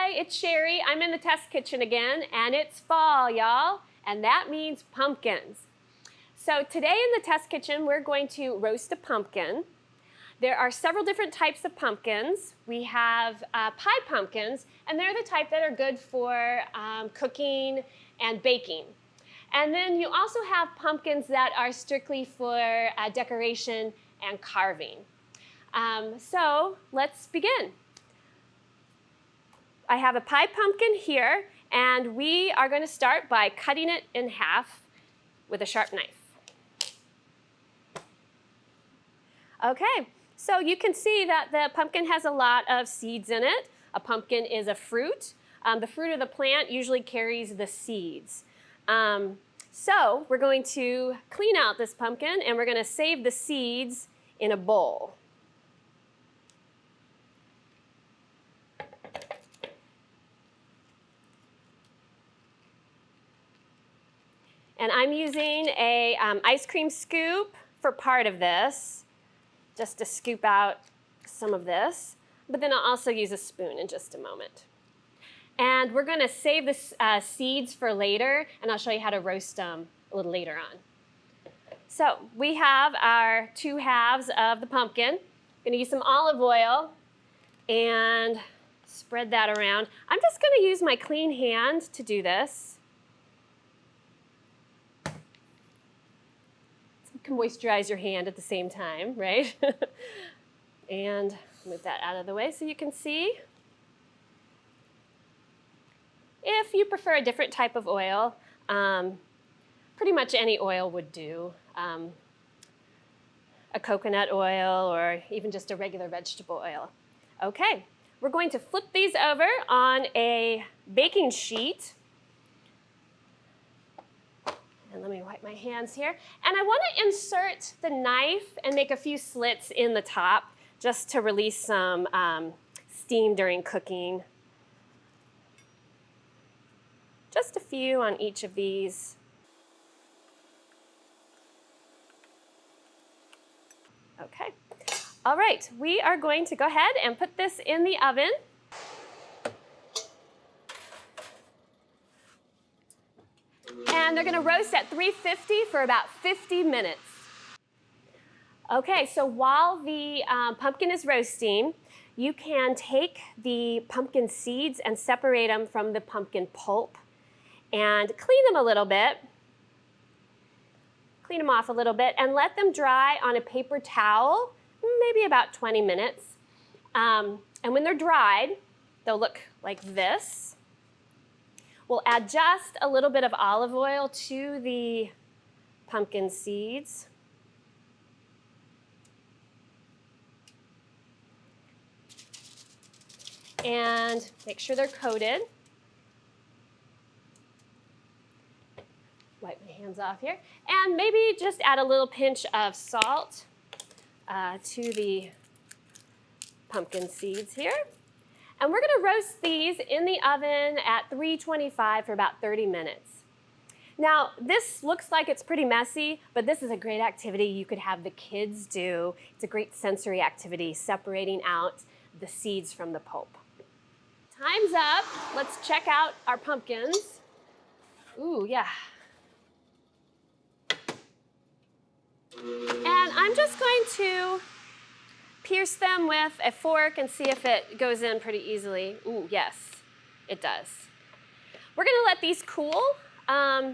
Hi, it's Sherry. I'm in the test kitchen again, and it's fall, y'all, and that means pumpkins. So today in the test kitchen, we're going to roast a pumpkin. There are several different types of pumpkins. We have pie pumpkins, and they're the type that are good for cooking and baking. And then you also have pumpkins that are strictly for decoration and carving. So let's begin. I have a pie pumpkin here, and we are going to start by cutting it in half with a sharp knife. Okay, so you can see that the pumpkin has a lot of seeds in it. A pumpkin is a fruit. The fruit of the plant usually carries the seeds. So we're going to clean out this pumpkin, and we're going to save the seeds in a bowl. And I'm using a ice cream scoop for part of this, just to scoop out some of this. But then I'll also use a spoon in just a moment. And we're going to save the seeds for later, and I'll show you how to roast them a little later on. So we have our two halves of the pumpkin. I'm going to use some olive oil and spread that around. I'm just going to use my clean hand to do this. You can moisturize your hand at the same time, right? And move that out of the way so you can see. If you prefer a different type of oil, pretty much any oil would do. A coconut oil or even just a regular vegetable oil. Okay, we're going to flip these over on a baking sheet. And let me wipe my hands here. And I want to insert the knife and make a few slits in the top just to release some steam during cooking. Just a few on each of these. Okay. All right, we are going to go ahead and put this in the oven. And they're going to roast at 350 for about 50 minutes. Okay, so while the pumpkin is roasting, you can take the pumpkin seeds and separate them from the pumpkin pulp and clean them a little bit. Clean them off a little bit and let them dry on a paper towel, maybe about 20 minutes. And when they're dried, they'll look like this. We'll add just a little bit of olive oil to the pumpkin seeds. And make sure they're coated. Wipe my hands off here. And maybe just add a little pinch of salt to the pumpkin seeds here. And we're going to roast these in the oven at 325 for about 30 minutes. Now, this looks like it's pretty messy, but this is a great activity you could have the kids do. It's a great sensory activity, separating out the seeds from the pulp. Time's up. Let's check out our pumpkins. Ooh, yeah. And I'm just going to pierce them with a fork and see if it goes in pretty easily. Ooh, yes, it does. We're going to let these cool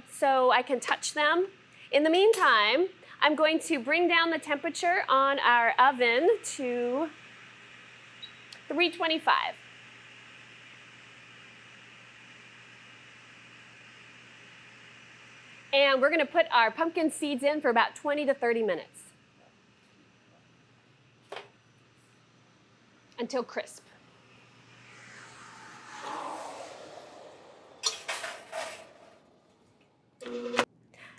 so I can touch them. In the meantime, I'm going to bring down the temperature on our oven to 325. And we're going to put our pumpkin seeds in for about 20 to 30 minutes. Until crisp.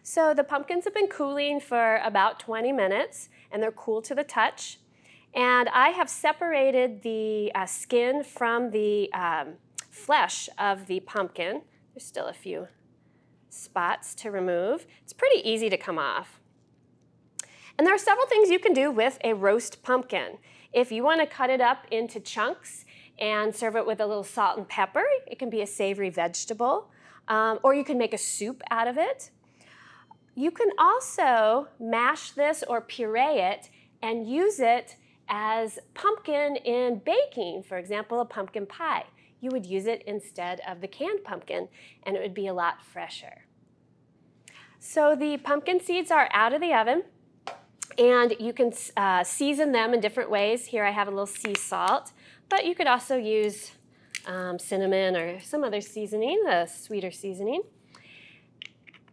So the pumpkins have been cooling for about 20 minutes, and they're cool to the touch. And I have separated the skin from the flesh of the pumpkin. There's still a few spots to remove. It's pretty easy to come off. And there are several things you can do with a roast pumpkin. If you want to cut it up into chunks and serve it with a little salt and pepper. It can be a savory vegetable, or you can make a soup out of it. You can also mash this or puree it and use it as pumpkin in baking, for example, a pumpkin pie. You would use it instead of the canned pumpkin, and it would be a lot fresher. So the pumpkin seeds are out of the oven, and you can season them in different ways. Here I have a little sea salt, but you could also use cinnamon or some other seasoning, a sweeter seasoning.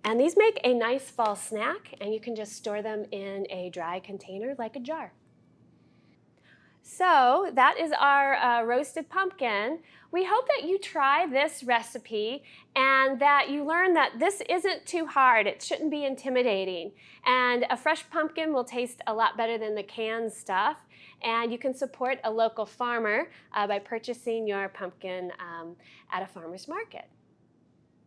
And these make a nice fall snack, and you can just store them in a dry container like a jar. So that is our roasted pumpkin. We hope that you try this recipe and that you learn that this isn't too hard. It shouldn't be intimidating. And a fresh pumpkin will taste a lot better than the canned stuff. And you can support a local farmer by purchasing your pumpkin at a farmer's market.